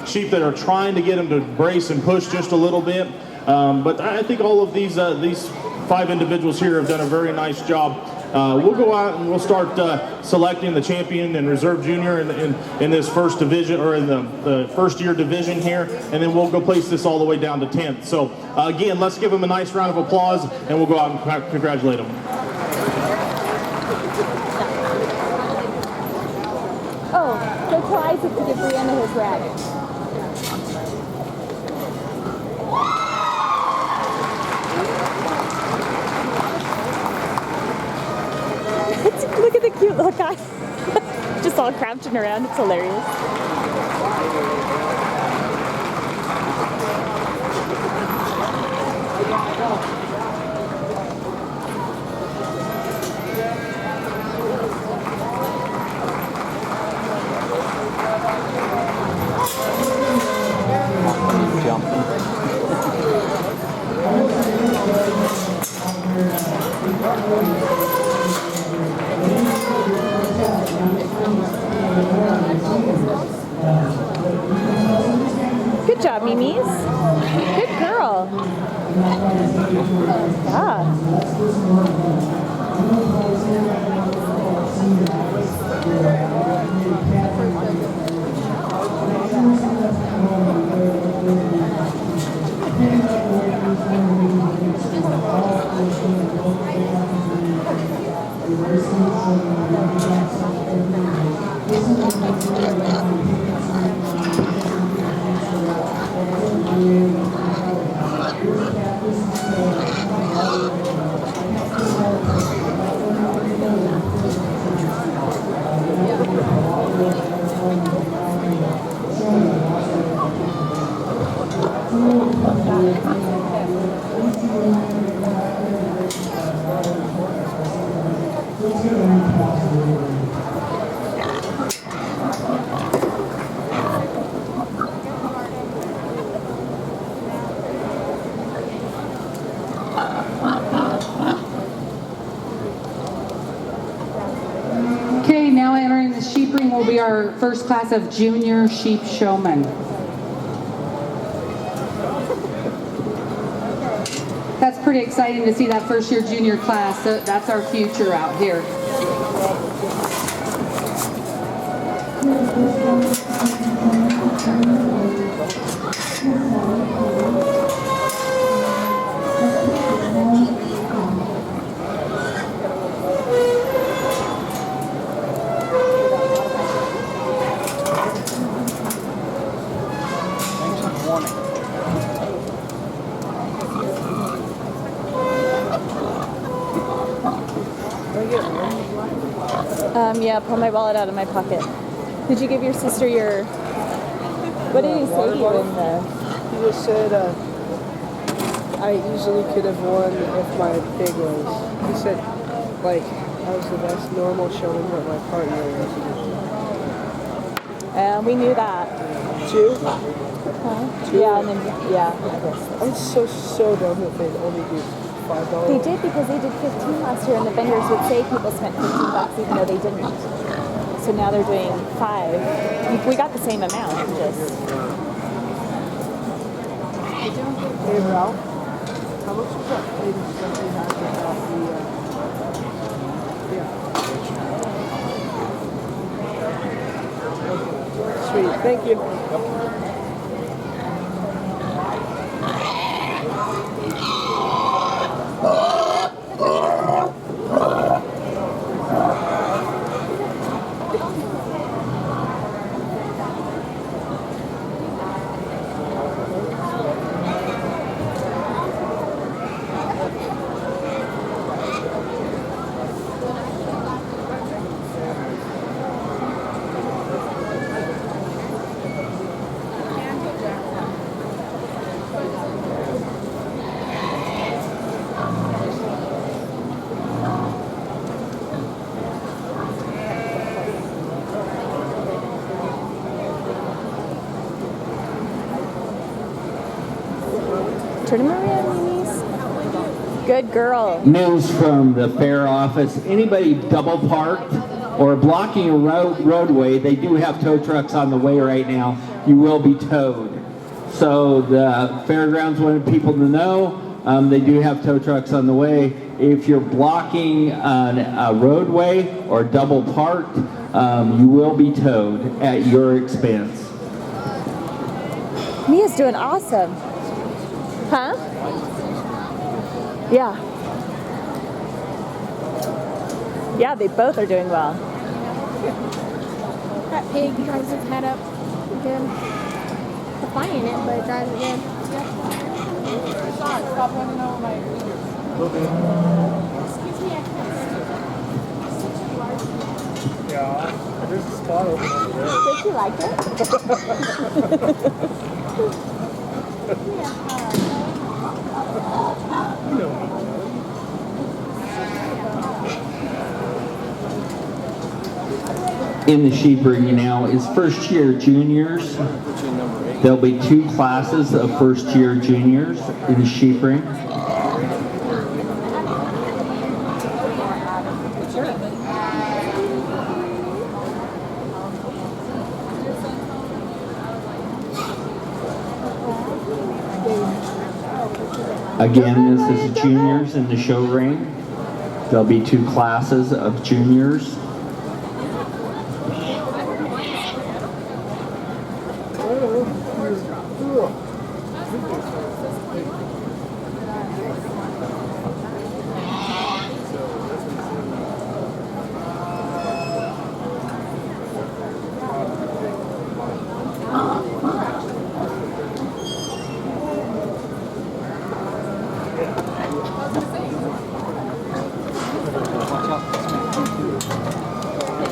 sheep that are trying to get them to brace and push just a little bit. But I think all of these 5 individuals here have done a very nice job. We'll go out and we'll start selecting the champion and reserve junior in this first division, or in the first year division here, and then we'll go place this all the way down to 10th. So again, let's give them a nice round of applause, and we'll go out and congratulate them. Oh, go tell Isaac to give Brianna his rag. Look at the cute little guy. Just all crouching around. It's hilarious. Good job, Mimis. Good girl. Yeah. Okay, now entering the sheep ring will be our first class of junior sheep showmen. That's pretty exciting to see that first year junior class. So that's our future out here. Yeah, pull my wallet out of my pocket. Did you give your sister your... What did he say to you in the... He just said I easily could have won if my pig was. He said, like, I was the best normal showman, but my partner was. We knew that. 2? Huh? 2? Yeah, and then, yeah. I'm so dumb that they only do $5. They did, because they did 15 last year, and the vendors would say people spent $15 even though they didn't. So now they're doing 5. We got the same amount, just. Hey, Ralph, how much was that plate of stuff you had without the, Sweet, thank you. Turn him around, Mimis. Good girl. News from the fair office. Anybody double parked or blocking a roadway, they do have tow trucks on the way right now. you will be towed. So the fairgrounds wanted people to know they do have tow trucks on the way. If you're blocking a roadway or double parked, you will be towed at your expense. Mia's doing awesome. Huh? Yeah. Yeah, they both are doing well. That pig drives his head up again. Defying it, but it drives again. Stop running over my Excuse me, I can't. Yeah, there's a spot open over there. Did you like it? In the sheep ring now is first year juniors. There'll be 2 classes of first year juniors in the sheep ring. Again, this is juniors in the show ring. There'll be 2 classes of juniors.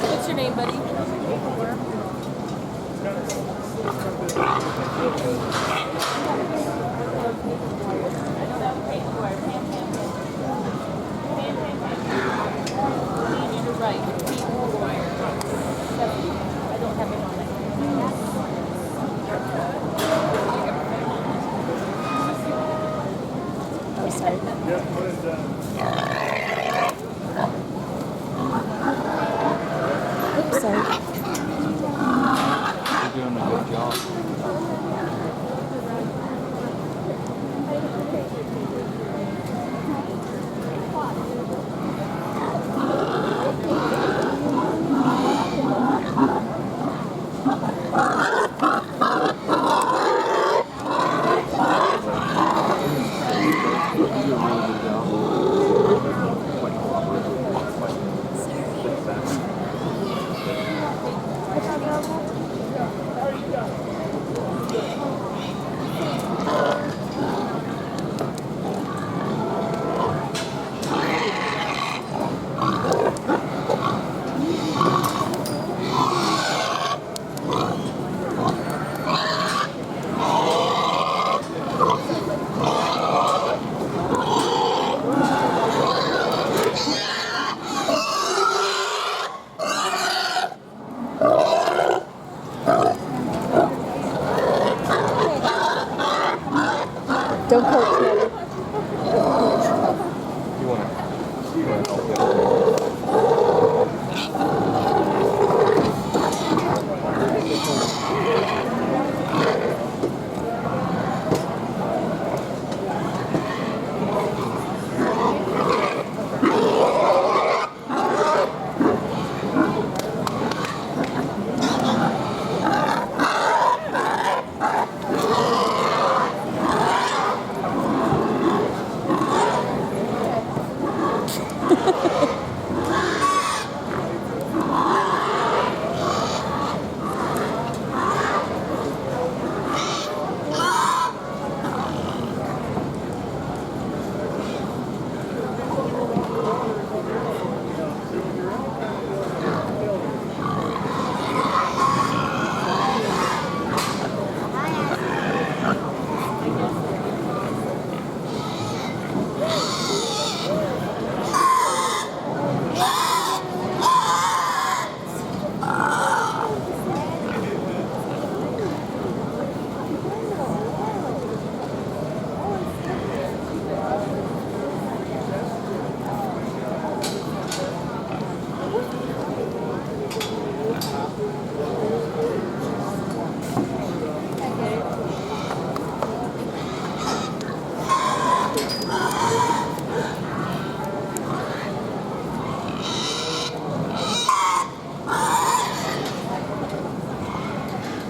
What's your name, buddy? Oops, sorry. You're doing a good job. Don't coach me. You want to help them?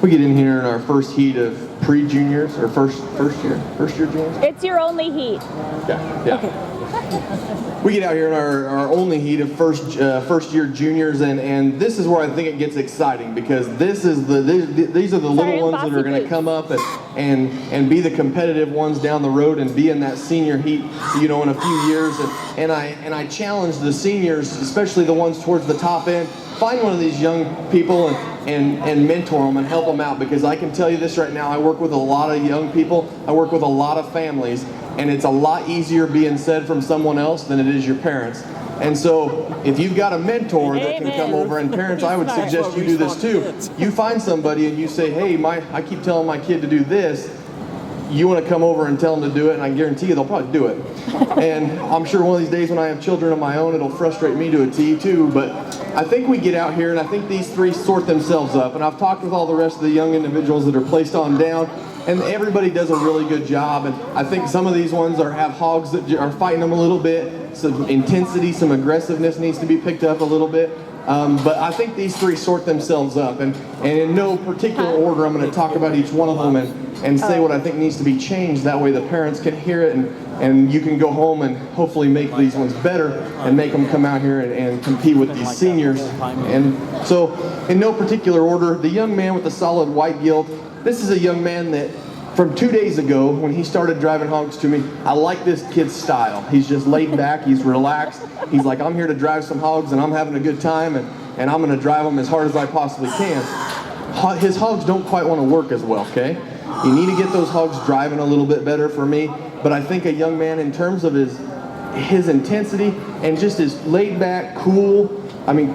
We get in here in our first heat of pre-juniors, or first year juniors. It's your only heat. Yeah. We get out here in our only heat of first year juniors, and this is where I think it gets exciting, because these are the little ones that are going to come up and be the competitive ones down the road and be in that senior heat, you know, in a few years. And I challenge the seniors, especially the ones towards the top end. Find one of these young people and mentor them and help them out, because I can tell you this right now, I work with a lot of young people, I work with a lot of families, and it's a lot easier being said from someone else than it is your parents. And so if you've got a mentor that can come over, and parents, I would suggest you do this too. You find somebody and you say, hey, I keep telling my kid to do this. You want to come over and tell them to do it, and I guarantee you they'll probably do it. And I'm sure one of these days when I have children of my own, it'll frustrate me to a T too, but I think we get out here, and I think these three sort themselves up, and I've talked with all the rest of the young individuals that are placed on down, and everybody does a really good job. And I think some of these ones have hogs that are fighting them a little bit. Some intensity, some aggressiveness needs to be picked up a little bit. But I think these three sort themselves up, and in no particular order, I'm going to talk about each one of them and say what I think needs to be changed. That way the parents can hear it, and you can go home and hopefully make these ones better and make them come out here and compete with these seniors. And so, in no particular order, the young man with the solid white gilt, this is a young man that from 2 days ago, when he started driving hogs to me, I like this kid's style. He's just laid back, he's relaxed. He's like, I'm here to drive some hogs and I'm having a good time, and I'm gonna drive them as hard as I possibly can. His hogs don't quite want to work as well, okay? You need to get those hogs driving a little bit better for me, but I think a young man, in terms of his intensity and just his laid back, cool,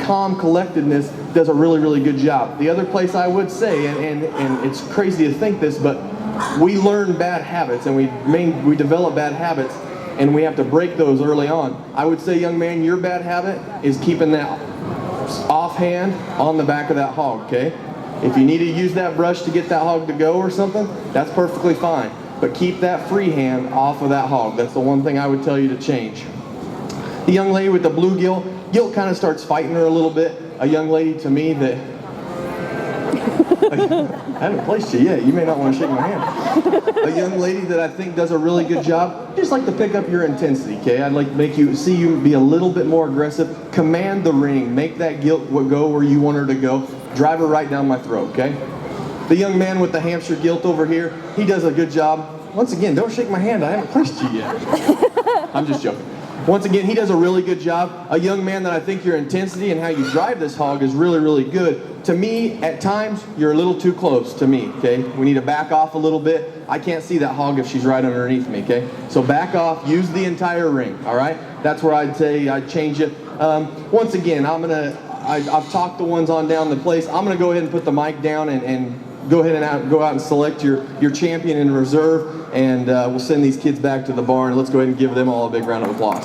calm collectedness, does a really, really good job. The other place I would say, and it's crazy to think this, but we learn bad habits, and we develop bad habits, and we have to break those early on. I would say, young man, your bad habit is keeping that offhand on the back of that hog, okay? If you need to use that brush to get that hog to go or something, that's perfectly fine. But keep that free hand off of that hog. That's the one thing I would tell you to change. The young lady with the blue gilt kind of starts fighting her a little bit. A young lady to me that I haven't placed you yet. You may not want to shake my hand. A young lady that I think does a really good job. Just like to pick up your intensity, okay? I'd like to see you be a little bit more aggressive. Command the ring. Make that gilt go where you want her to go. Drive her right down my throat, okay? The young man with the hamster gilt over here, he does a good job. Once again, don't shake my hand. I haven't placed you yet. I'm just joking. Once again, he does a really good job. A young man that I think your intensity and how you drive this hog is really, really good. To me, at times, you're a little too close to me, okay? We need to back off a little bit. I can't see that hog if she's right underneath me, okay? So back off, use the entire ring, all right? That's where I'd say I'd change it. Once again, I've talked the ones on down the place. I'm gonna go ahead and put the mic down and go ahead and go out and select your champion in reserve, and we'll send these kids back to the barn. Let's go ahead and give them all a big round of applause.